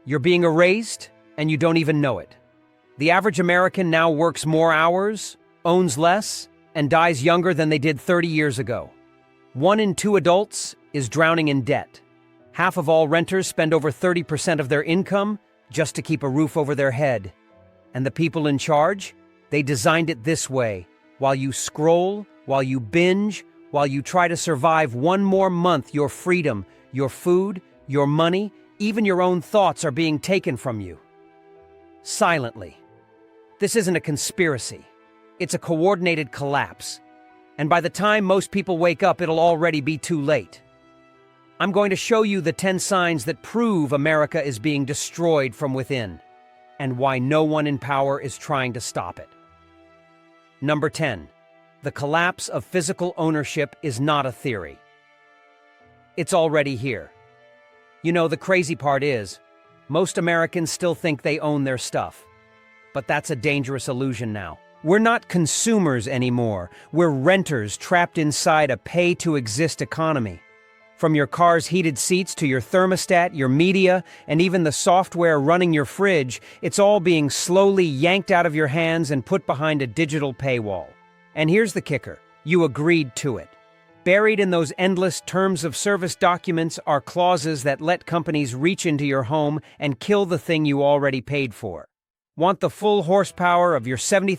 You're being erased, and you don't even know it. The average American now works more hours, owns less, and dies younger than they did 30 years ago. 1 in 2 adults is drowning in debt. Half of all renters spend over 30% of their income just to keep a roof over their head. And the people in charge? They designed it this way. While you scroll, while you binge, while you try to survive one more month, your freedom, your food, your money, even your own thoughts are being taken from you. Silently. This isn't a conspiracy. It's a coordinated collapse. And by the time most people wake up, it'll already be too late. I'm going to show you the 10 signs that prove America is being destroyed from within, and why no one in power is trying to stop it. Number 10. The collapse of physical ownership is not a theory. It's already here. You know, the crazy part is, most Americans still think they own their stuff. But that's a dangerous illusion now. We're not consumers anymore. We're renters trapped inside a pay-to-exist economy. From your car's heated seats to your thermostat, your media, and even the software running your fridge, it's all being slowly yanked out of your hands and put behind a digital paywall. And here's the kicker. You agreed to it. Buried in those endless terms of service documents are clauses that let companies reach into your home and kill the thing you already paid for. Want the full horsepower of your $70,000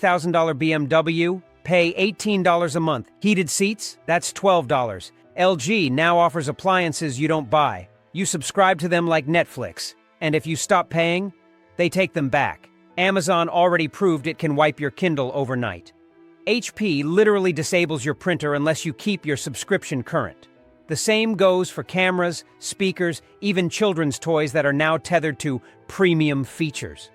BMW? Pay $18 a month. Heated seats? That's $12. LG now offers appliances you don't buy. You subscribe to them like Netflix. And if you stop paying, they take them back. Amazon already proved it can wipe your Kindle overnight. HP literally disables your printer unless you keep your subscription current. The same goes for cameras, speakers, even children's toys that are now tethered to premium features.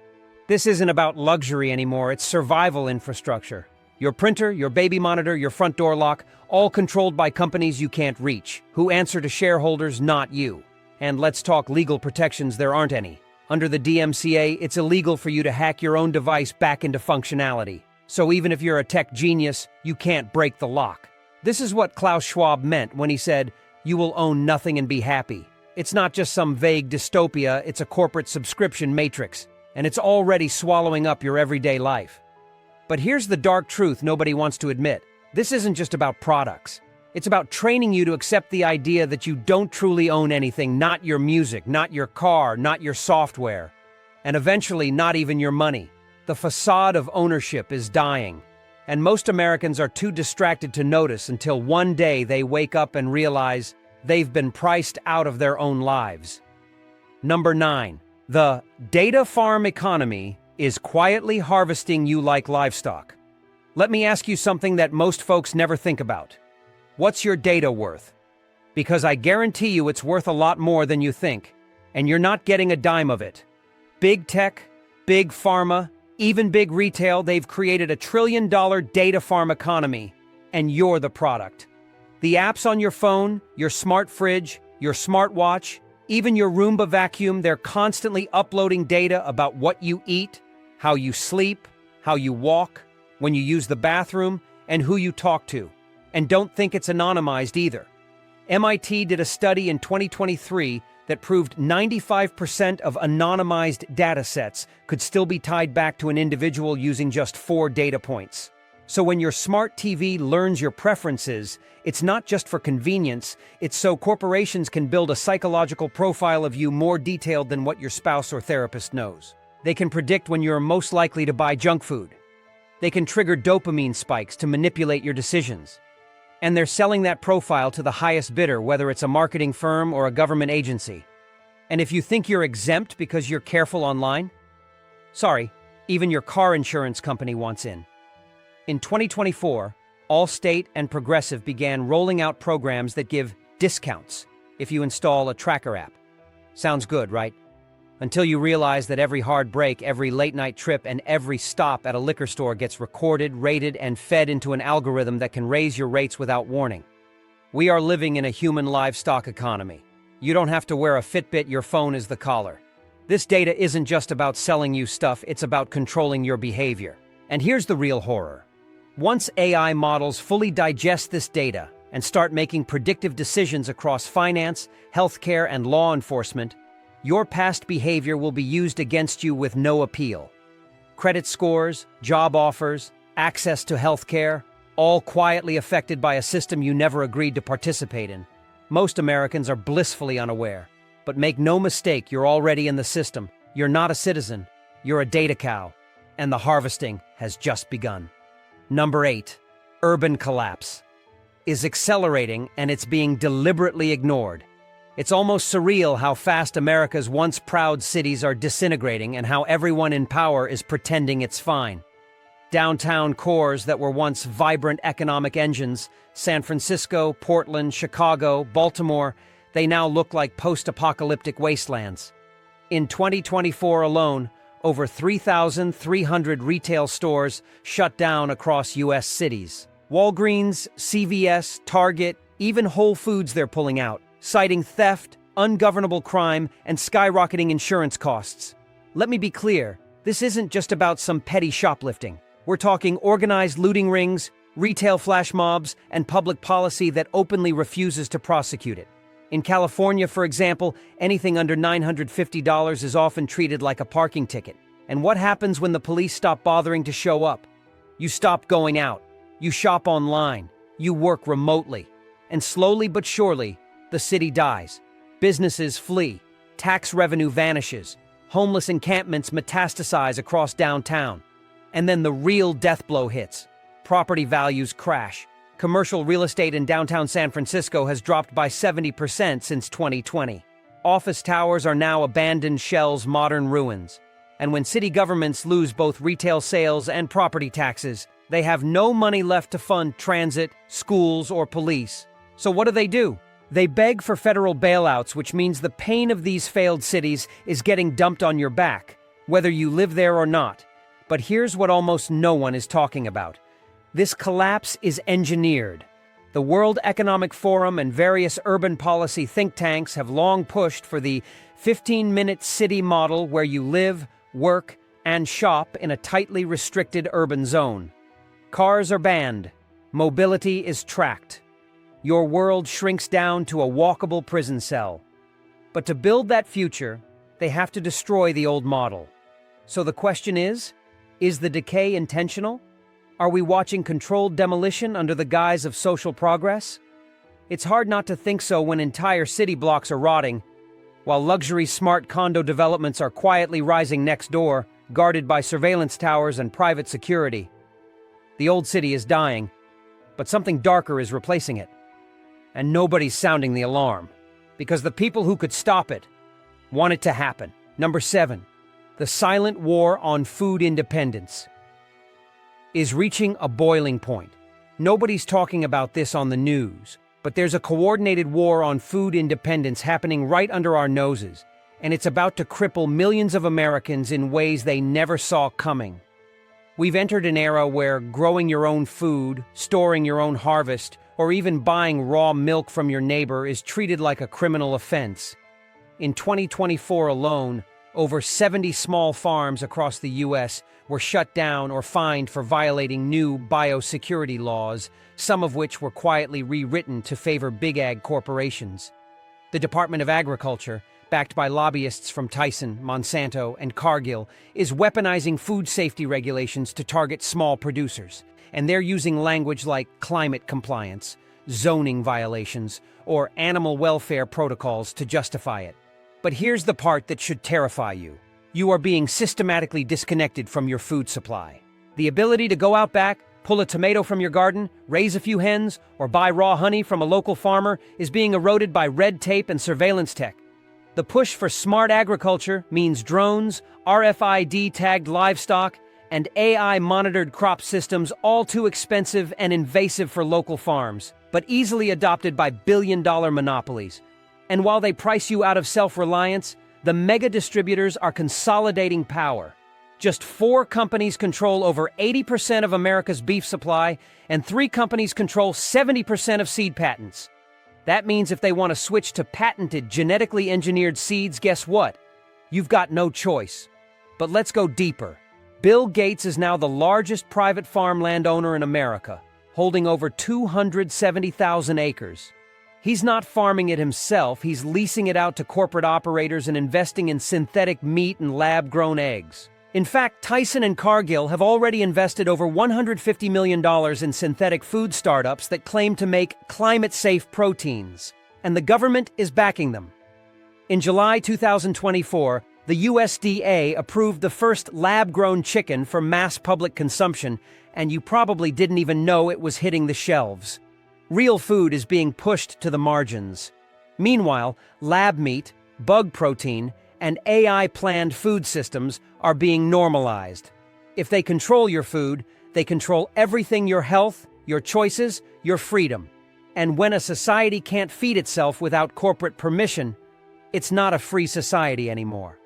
This isn't about luxury anymore, it's survival infrastructure. Your printer, your baby monitor, your front door lock, all controlled by companies you can't reach, who answer to shareholders, not you. And let's talk legal protections, there aren't any. Under the DMCA, it's illegal for you to hack your own device back into functionality. So even if you're a tech genius, you can't break the lock. This is what Klaus Schwab meant when he said, "You will own nothing and be happy." It's not just some vague dystopia, it's a corporate subscription matrix. And it's already swallowing up your everyday life. But here's the dark truth nobody wants to admit. This isn't just about products. It's about training you to accept the idea that you don't truly own anything, not your music, not your car, not your software, and eventually not even your money. The facade of ownership is dying, and most Americans are too distracted to notice until one day they wake up and realize they've been priced out of their own lives. Number 9. The data farm economy is quietly harvesting you like livestock. Let me ask you something that most folks never think about. What's your data worth? Because I guarantee you it's worth a lot more than you think, and you're not getting a dime of it. Big tech, big pharma, even big retail, they've created a $1 trillion data farm economy, and you're the product. The apps on your phone, your smart fridge, your smartwatch, even your Roomba vacuum, they're constantly uploading data about what you eat, how you sleep, how you walk, when you use the bathroom, and who you talk to. And don't think it's anonymized either. MIT did a study in 2023 that proved 95% of anonymized datasets could still be tied back to an individual using just 4 data points. So when your smart TV learns your preferences, it's not just for convenience, it's so corporations can build a psychological profile of you more detailed than what your spouse or therapist knows. They can predict when you're most likely to buy junk food. They can trigger dopamine spikes to manipulate your decisions. And they're selling that profile to the highest bidder, whether it's a marketing firm or a government agency. And if you think you're exempt because you're careful online, sorry, even your car insurance company wants in. In 2024, Allstate and Progressive began rolling out programs that give discounts if you install a tracker app. Sounds good, right? Until you realize that every hard break, every late-night trip, and every stop at a liquor store gets recorded, rated, and fed into an algorithm that can raise your rates without warning. We are living in a human livestock economy. You don't have to wear a Fitbit, your phone is the collar. This data isn't just about selling you stuff, it's about controlling your behavior. And here's the real horror. Once AI models fully digest this data and start making predictive decisions across finance, healthcare, and law enforcement, your past behavior will be used against you with no appeal. Credit scores, job offers, access to healthcare, all quietly affected by a system you never agreed to participate in. Most Americans are blissfully unaware. But make no mistake, you're already in the system. You're not a citizen. You're a data cow. And the harvesting has just begun. Number 8. Urban collapse is accelerating, and it's being deliberately ignored. It's almost surreal how fast America's once proud cities are disintegrating and how everyone in power is pretending it's fine. Downtown cores that were once vibrant economic engines, San Francisco, Portland, Chicago, Baltimore, they now look like post-apocalyptic wastelands. In 2024 alone, over 3,300 retail stores shut down across U.S. cities. Walgreens, CVS, Target, even Whole Foods they're pulling out, citing theft, ungovernable crime, and skyrocketing insurance costs. Let me be clear, this isn't just about some petty shoplifting. We're talking organized looting rings, retail flash mobs, and public policy that openly refuses to prosecute it. In California, for example, anything under $950 is often treated like a parking ticket. And what happens when the police stop bothering to show up? You stop going out. You shop online. You work remotely. And slowly but surely, the city dies. Businesses flee. Tax revenue vanishes. Homeless encampments metastasize across downtown. And then the real death blow hits. Property values crash. Commercial real estate in downtown San Francisco has dropped by 70% since 2020. Office towers are now abandoned shells, modern ruins. And when city governments lose both retail sales and property taxes, they have no money left to fund transit, schools, or police. So what do? They beg for federal bailouts, which means the pain of these failed cities is getting dumped on your back, whether you live there or not. But here's what almost no one is talking about. This collapse is engineered. The World Economic Forum and various urban policy think tanks have long pushed for the 15-minute city model where you live, work, and shop in a tightly restricted urban zone. Cars are banned. Mobility is tracked. Your world shrinks down to a walkable prison cell. But to build that future, they have to destroy the old model. So the question is the decay intentional? Are we watching controlled demolition under the guise of social progress? It's hard not to think so when entire city blocks are rotting, while luxury smart condo developments are quietly rising next door, guarded by surveillance towers and private security. The old city is dying, but something darker is replacing it. And nobody's sounding the alarm, because the people who could stop it want it to happen. Number 7. The silent war on food independence is reaching a boiling point. Nobody's talking about this on the news, but there's a coordinated war on food independence happening right under our noses, and it's about to cripple millions of Americans in ways they never saw coming. We've entered an era where growing your own food, storing your own harvest, or even buying raw milk from your neighbor is treated like a criminal offense. In 2024 alone, over 70 small farms across the U.S. were shut down or fined for violating new biosecurity laws, some of which were quietly rewritten to favor big ag corporations. The Department of Agriculture, backed by lobbyists from Tyson, Monsanto, and Cargill, is weaponizing food safety regulations to target small producers, and they're using language like climate compliance, zoning violations, or animal welfare protocols to justify it. But here's the part that should terrify you. You are being systematically disconnected from your food supply. The ability to go out back, pull a tomato from your garden, raise a few hens, or buy raw honey from a local farmer is being eroded by red tape and surveillance tech. The push for smart agriculture means drones, RFID-tagged livestock, and AI-monitored crop systems, all too expensive and invasive for local farms, but easily adopted by billion-dollar monopolies. And while they price you out of self-reliance, the mega distributors are consolidating power. Just 4 companies control over 80% of America's beef supply, and 3 companies control 70% of seed patents. That means if they want to switch to patented, genetically engineered seeds, guess what? You've got no choice. But let's go deeper. Bill Gates is now the largest private farmland owner in America, holding over 270,000 acres. He's not farming it himself, he's leasing it out to corporate operators and investing in synthetic meat and lab-grown eggs. In fact, Tyson and Cargill have already invested over $150 million in synthetic food startups that claim to make climate-safe proteins, and the government is backing them. In July 2024, the USDA approved the first lab-grown chicken for mass public consumption, and you probably didn't even know it was hitting the shelves. Real food is being pushed to the margins. Meanwhile, lab meat, bug protein, and AI-planned food systems are being normalized. If they control your food, they control everything: your health, your choices, your freedom. And when a society can't feed itself without corporate permission, it's not a free society anymore.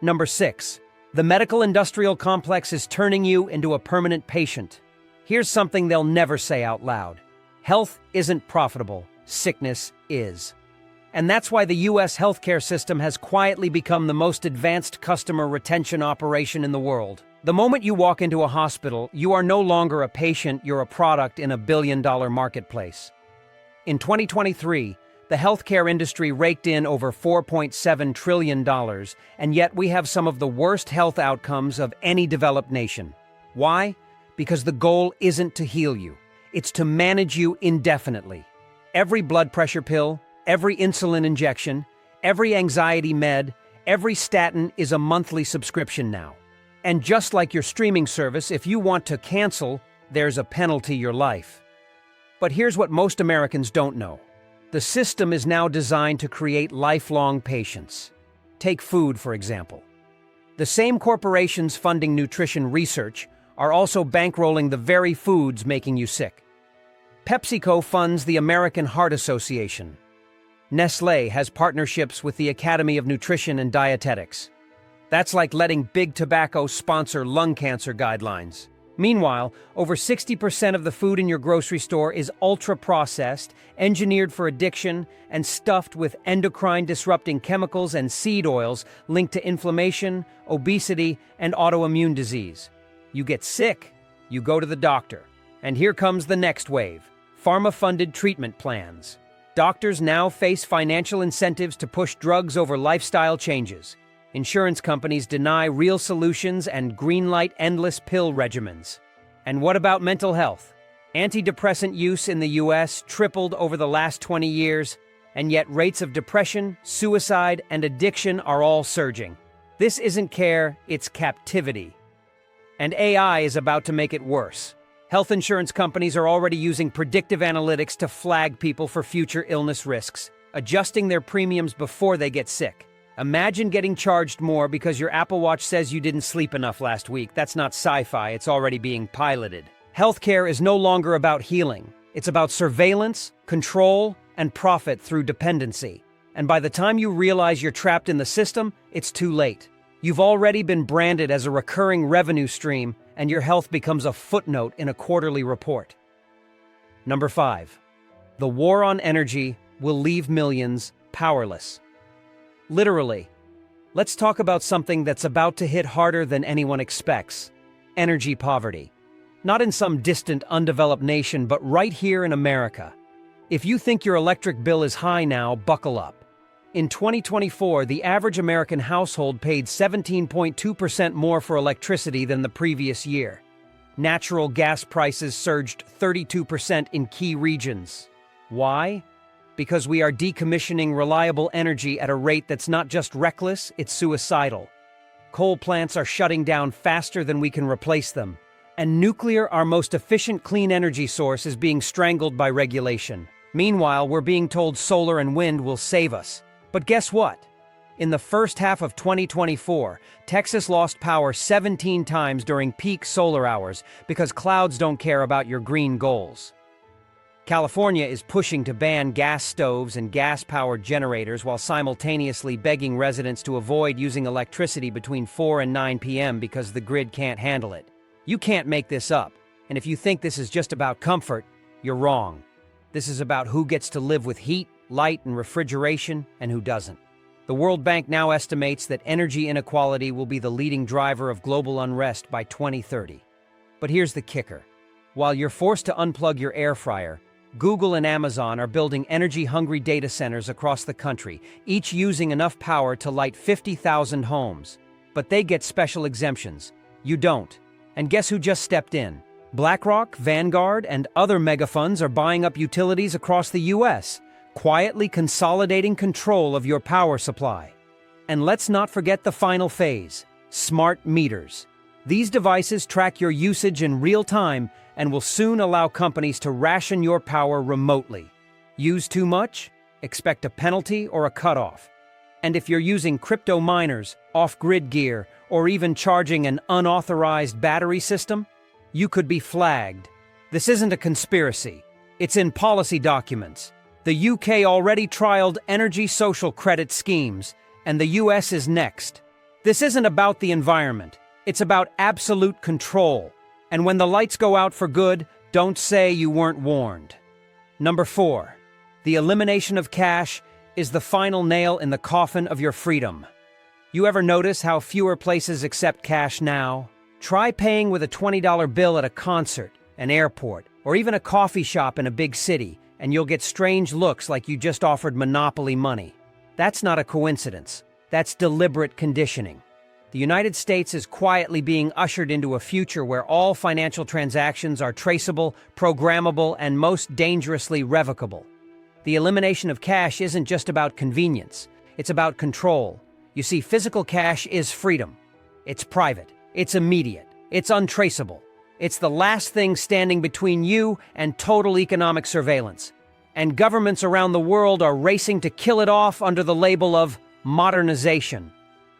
Number 6. The medical-industrial complex is turning you into a permanent patient. Here's something they'll never say out loud. Health isn't profitable, sickness is. And that's why the U.S. healthcare system has quietly become the most advanced customer retention operation in the world. The moment you walk into a hospital, you are no longer a patient, you're a product in a billion-dollar marketplace. In 2023, the healthcare industry raked in over $4.7 trillion, and yet we have some of the worst health outcomes of any developed nation. Why? Because the goal isn't to heal you. It's to manage you indefinitely. Every blood pressure pill, every insulin injection, every anxiety med, every statin is a monthly subscription now. And just like your streaming service, if you want to cancel, there's a penalty: your life. But here's what most Americans don't know. The system is now designed to create lifelong patients. Take food, for example. The same corporations funding nutrition research are also bankrolling the very foods making you sick. PepsiCo funds the American Heart Association. Nestlé has partnerships with the Academy of Nutrition and Dietetics. That's like letting Big Tobacco sponsor lung cancer guidelines. Meanwhile, over 60% of the food in your grocery store is ultra-processed, engineered for addiction, and stuffed with endocrine-disrupting chemicals and seed oils linked to inflammation, obesity, and autoimmune disease. You get sick, you go to the doctor. And here comes the next wave: pharma-funded treatment plans. Doctors now face financial incentives to push drugs over lifestyle changes. Insurance companies deny real solutions and greenlight endless pill regimens. And what about mental health? Antidepressant use in the U.S. tripled over the last 20 years, and yet rates of depression, suicide, and addiction are all surging. This isn't care, it's captivity. And AI is about to make it worse. Health insurance companies are already using predictive analytics to flag people for future illness risks, adjusting their premiums before they get sick. Imagine getting charged more because your Apple Watch says you didn't sleep enough last week. That's not sci-fi, it's already being piloted. Healthcare is no longer about healing. It's about surveillance, control, and profit through dependency. And by the time you realize you're trapped in the system, it's too late. You've already been branded as a recurring revenue stream, and your health becomes a footnote in a quarterly report. Number 5. The war on energy will leave millions powerless. Literally. Let's talk about something that's about to hit harder than anyone expects: energy poverty. Not in some distant, undeveloped nation, but right here in America. If you think your electric bill is high now, buckle up. In 2024, the average American household paid 17.2% more for electricity than the previous year. Natural gas prices surged 32% in key regions. Why? Because we are decommissioning reliable energy at a rate that's not just reckless, it's suicidal. Coal plants are shutting down faster than we can replace them. And nuclear, our most efficient clean energy source, is being strangled by regulation. Meanwhile, we're being told solar and wind will save us. But guess what? In the first half of 2024, Texas lost power 17 times during peak solar hours because clouds don't care about your green goals. California is pushing to ban gas stoves and gas-powered generators while simultaneously begging residents to avoid using electricity between 4 and 9 p.m. because the grid can't handle it. You can't make this up, and if you think this is just about comfort, you're wrong. This is about who gets to live with heat, light, and refrigeration, and who doesn't. The World Bank now estimates that energy inequality will be the leading driver of global unrest by 2030. But here's the kicker. While you're forced to unplug your air fryer, Google and Amazon are building energy-hungry data centers across the country, each using enough power to light 50,000 homes. But they get special exemptions. You don't. And guess who just stepped in? BlackRock, Vanguard, and other megafunds are buying up utilities across the US, quietly consolidating control of your power supply. And let's not forget the final phase: smart meters. These devices track your usage in real time and will soon allow companies to ration your power remotely. Use too much? Expect a penalty or a cutoff. And if you're using crypto miners, off-grid gear, or even charging an unauthorized battery system, you could be flagged. This isn't a conspiracy. It's in policy documents. The UK already trialed energy social credit schemes, and the US is next. This isn't about the environment. It's about absolute control. And when the lights go out for good, don't say you weren't warned. Number 4. The elimination of cash is the final nail in the coffin of your freedom. You ever notice how fewer places accept cash now? Try paying with a $20 bill at a concert, an airport, or even a coffee shop in a big city, and you'll get strange looks like you just offered Monopoly money. That's not a coincidence. That's deliberate conditioning. The United States is quietly being ushered into a future where all financial transactions are traceable, programmable, and most dangerously revocable. The elimination of cash isn't just about convenience. It's about control. You see, physical cash is freedom. It's private. It's immediate. It's untraceable. It's the last thing standing between you and total economic surveillance. And governments around the world are racing to kill it off under the label of modernization.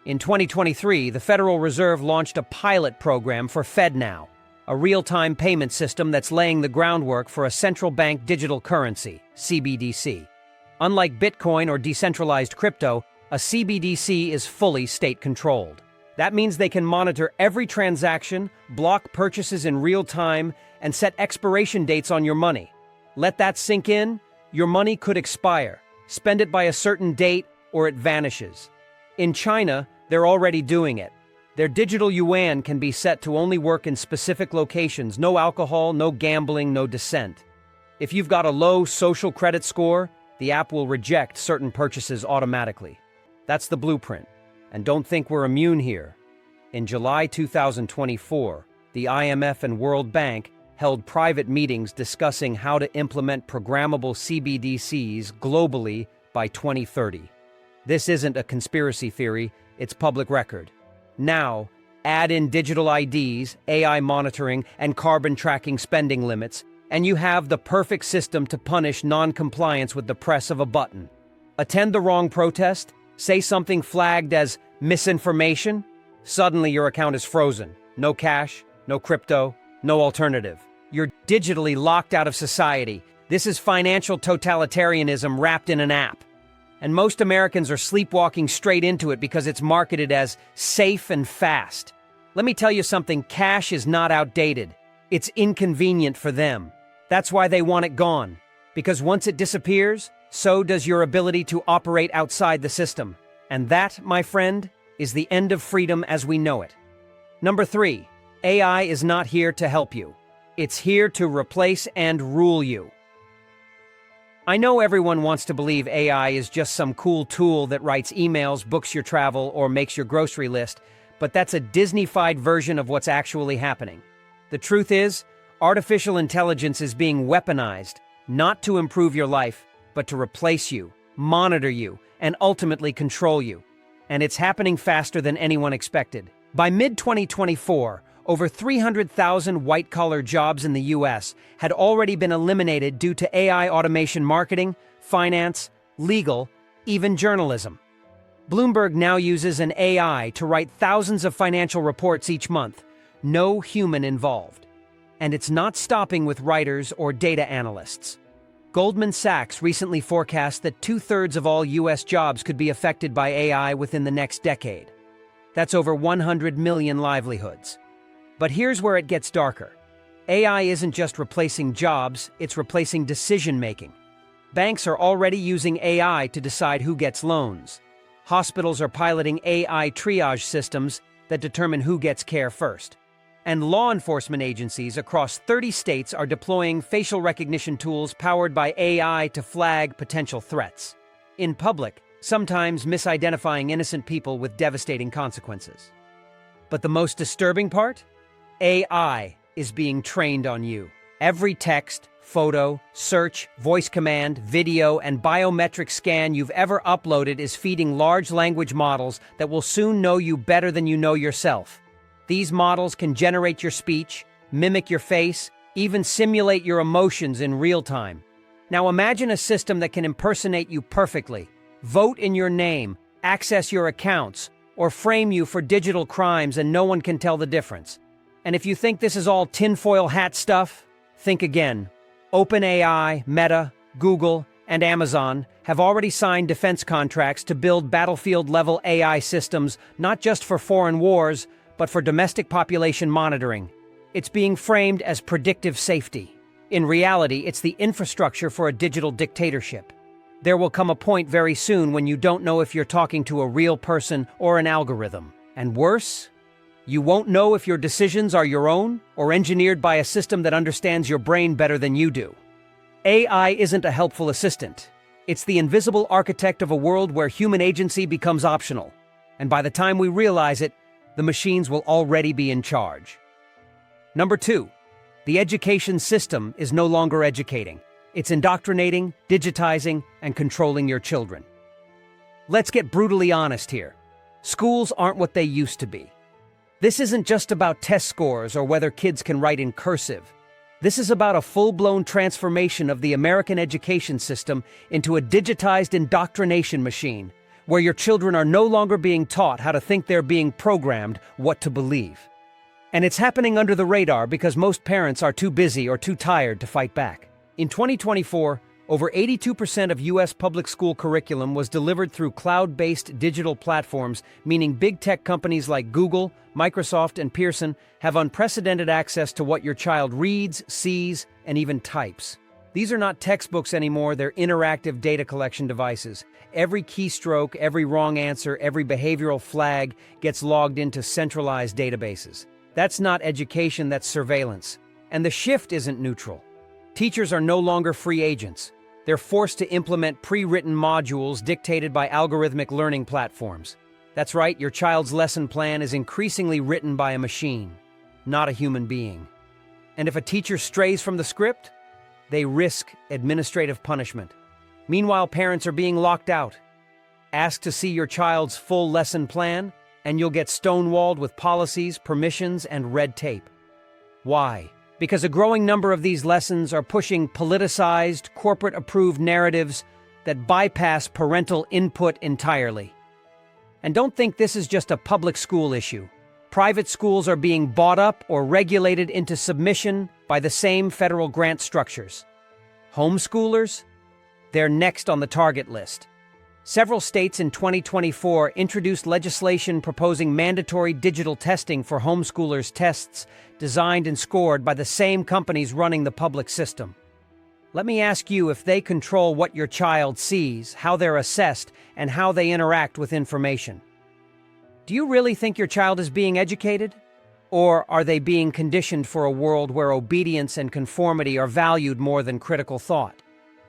In 2023, the Federal Reserve launched a pilot program for FedNow, a real-time payment system that's laying the groundwork for a central bank digital currency, CBDC. Unlike Bitcoin or decentralized crypto, a CBDC is fully state-controlled. That means they can monitor every transaction, block purchases in real time, and set expiration dates on your money. Let that sink in. Your money could expire. Spend it by a certain date, or it vanishes. In China, they're already doing it. Their digital yuan can be set to only work in specific locations: no alcohol, no gambling, no dissent. If you've got a low social credit score, the app will reject certain purchases automatically. That's the blueprint. And don't think we're immune here. In July 2024, the IMF and World Bank held private meetings discussing how to implement programmable CBDCs globally by 2030. This isn't a conspiracy theory, it's public record. Now, add in digital IDs, AI monitoring, and carbon tracking spending limits, and you have the perfect system to punish non-compliance with the press of a button. Attend the wrong protest? Say something flagged as misinformation? Suddenly your account is frozen. No cash, no crypto, no alternative. You're digitally locked out of society. This is financial totalitarianism wrapped in an app. And most Americans are sleepwalking straight into it because it's marketed as safe and fast. Let me tell you something, cash is not outdated. It's inconvenient for them. That's why they want it gone. Because once it disappears, so does your ability to operate outside the system. And that, my friend, is the end of freedom as we know it. Number 3, AI is not here to help you. It's here to replace and rule you. I know everyone wants to believe AI is just some cool tool that writes emails, books your travel, or makes your grocery list, but that's a Disney-fied version of what's actually happening. The truth is, artificial intelligence is being weaponized, not to improve your life, but to replace you, monitor you, and ultimately control you. And it's happening faster than anyone expected. By mid-2024, over 300,000 white-collar jobs in the US had already been eliminated due to AI automation marketing, finance, legal, even journalism. Bloomberg now uses an AI to write thousands of financial reports each month, no human involved. And it's not stopping with writers or data analysts. Goldman Sachs recently forecast that 2/3 of all US jobs could be affected by AI within the next decade. That's over 100 million livelihoods. But here's where it gets darker. AI isn't just replacing jobs, it's replacing decision-making. Banks are already using AI to decide who gets loans. Hospitals are piloting AI triage systems that determine who gets care first. And law enforcement agencies across 30 states are deploying facial recognition tools powered by AI to flag potential threats. In public, sometimes misidentifying innocent people with devastating consequences. But the most disturbing part? AI is being trained on you. Every text, photo, search, voice command, video, and biometric scan you've ever uploaded is feeding large language models that will soon know you better than you know yourself. These models can generate your speech, mimic your face, even simulate your emotions in real time. Now imagine a system that can impersonate you perfectly, vote in your name, access your accounts, or frame you for digital crimes and no one can tell the difference. And if you think this is all tinfoil hat stuff, think again. OpenAI, Meta, Google, and Amazon have already signed defense contracts to build battlefield-level AI systems not just for foreign wars, but for domestic population monitoring. It's being framed as predictive safety. In reality, it's the infrastructure for a digital dictatorship. There will come a point very soon when you don't know if you're talking to a real person or an algorithm. And worse, you won't know if your decisions are your own or engineered by a system that understands your brain better than you do. AI isn't a helpful assistant. It's the invisible architect of a world where human agency becomes optional. And by the time we realize it, the machines will already be in charge. Number 2, the education system is no longer educating. It's indoctrinating, digitizing, and controlling your children. Let's get brutally honest here. Schools aren't what they used to be. This isn't just about test scores or whether kids can write in cursive. This is about a full-blown transformation of the American education system into a digitized indoctrination machine, where your children are no longer being taught how to think, they're being programmed what to believe. And it's happening under the radar because most parents are too busy or too tired to fight back. In 2024, over 82% of U.S. public school curriculum was delivered through cloud-based digital platforms, meaning big tech companies like Google, Microsoft, and Pearson have unprecedented access to what your child reads, sees, and even types. These are not textbooks anymore, they're interactive data collection devices. Every keystroke, every wrong answer, every behavioral flag gets logged into centralized databases. That's not education, that's surveillance. And the shift isn't neutral. Teachers are no longer free agents. They're forced to implement pre-written modules dictated by algorithmic learning platforms. That's right, your child's lesson plan is increasingly written by a machine, not a human being. And if a teacher strays from the script, they risk administrative punishment. Meanwhile, parents are being locked out. Ask to see your child's full lesson plan, and you'll get stonewalled with policies, permissions, and red tape. Why? Because a growing number of these lessons are pushing politicized, corporate-approved narratives that bypass parental input entirely. And don't think this is just a public school issue. Private schools are being bought up or regulated into submission by the same federal grant structures. Homeschoolers? They're next on the target list. Several states in 2024 introduced legislation proposing mandatory digital testing for homeschoolers' tests designed and scored by the same companies running the public system. Let me ask you, if they control what your child sees, how they're assessed, and how they interact with information, do you really think your child is being educated? Or are they being conditioned for a world where obedience and conformity are valued more than critical thought?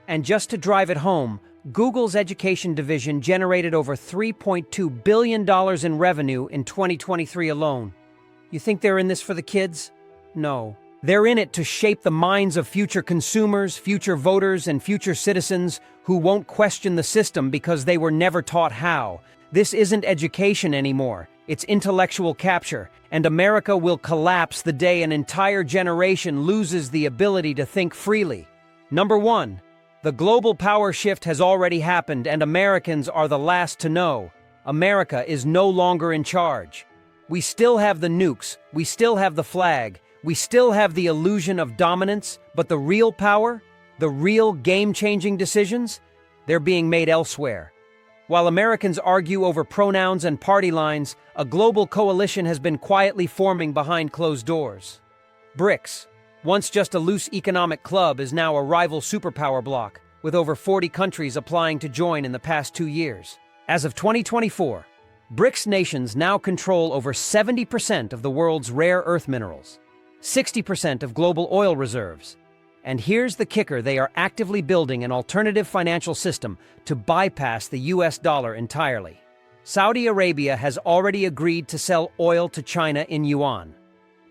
And just to drive it home, Google's education division generated over $3.2 billion in revenue in 2023 alone. You think they're in this for the kids? No. They're in it to shape the minds of future consumers, future voters, and future citizens who won't question the system because they were never taught how. This isn't education anymore. It's intellectual capture, and America will collapse the day an entire generation loses the ability to think freely. Number 1. The global power shift has already happened, and Americans are the last to know. America is no longer in charge. We still have the nukes, we still have the flag, we still have the illusion of dominance, but the real power, the real game-changing decisions, they're being made elsewhere. While Americans argue over pronouns and party lines, a global coalition has been quietly forming behind closed doors. BRICS, once just a loose economic club, is now a rival superpower bloc, with over 40 countries applying to join in the past 2 years. As of 2024, BRICS nations now control over 70% of the world's rare earth minerals, 60% of global oil reserves. And here's the kicker: they are actively building an alternative financial system to bypass the US dollar entirely. Saudi Arabia has already agreed to sell oil to China in yuan.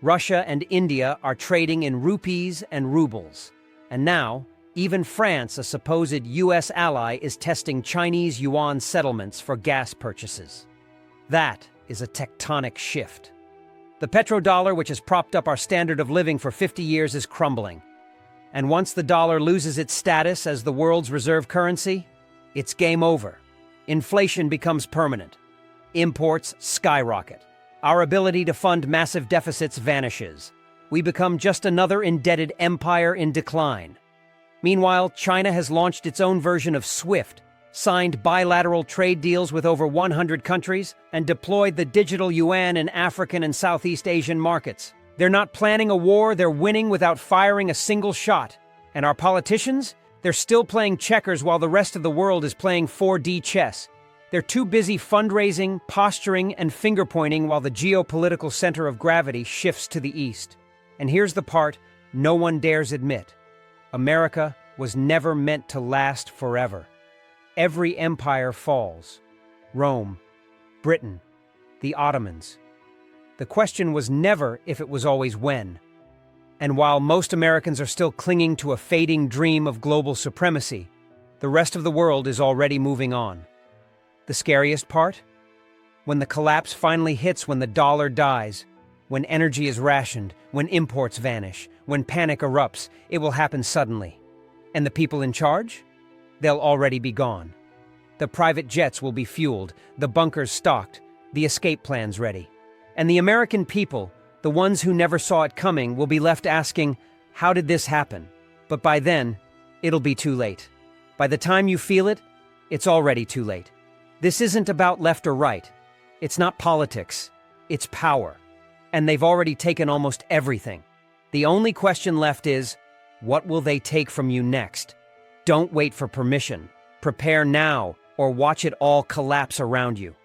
Russia and India are trading in rupees and rubles. And now, even France, a supposed US ally, is testing Chinese yuan settlements for gas purchases. That is a tectonic shift. The petrodollar, which has propped up our standard of living for 50 years, is crumbling. And once the dollar loses its status as the world's reserve currency, it's game over. Inflation becomes permanent. Imports skyrocket. Our ability to fund massive deficits vanishes. We become just another indebted empire in decline. Meanwhile, China has launched its own version of SWIFT, signed bilateral trade deals with over 100 countries, and deployed the digital yuan in African and Southeast Asian markets. They're not planning a war, they're winning without firing a single shot. And our politicians? They're still playing checkers while the rest of the world is playing 4D chess. They're too busy fundraising, posturing, and finger-pointing while the geopolitical center of gravity shifts to the east. And here's the part no one dares admit. America was never meant to last forever. Every empire falls. Rome, Britain, the Ottomans. The question was never if, it was always when. And while most Americans are still clinging to a fading dream of global supremacy, the rest of the world is already moving on. The scariest part? When the collapse finally hits, when the dollar dies, when energy is rationed, when imports vanish, when panic erupts, it will happen suddenly. And the people in charge? They'll already be gone. The private jets will be fueled, the bunkers stocked, the escape plans ready. And the American people, the ones who never saw it coming, will be left asking, how did this happen? But by then, it'll be too late. By the time you feel it, it's already too late. This isn't about left or right. It's not politics. It's power. And they've already taken almost everything. The only question left is, what will they take from you next? Don't wait for permission. Prepare now, or watch it all collapse around you.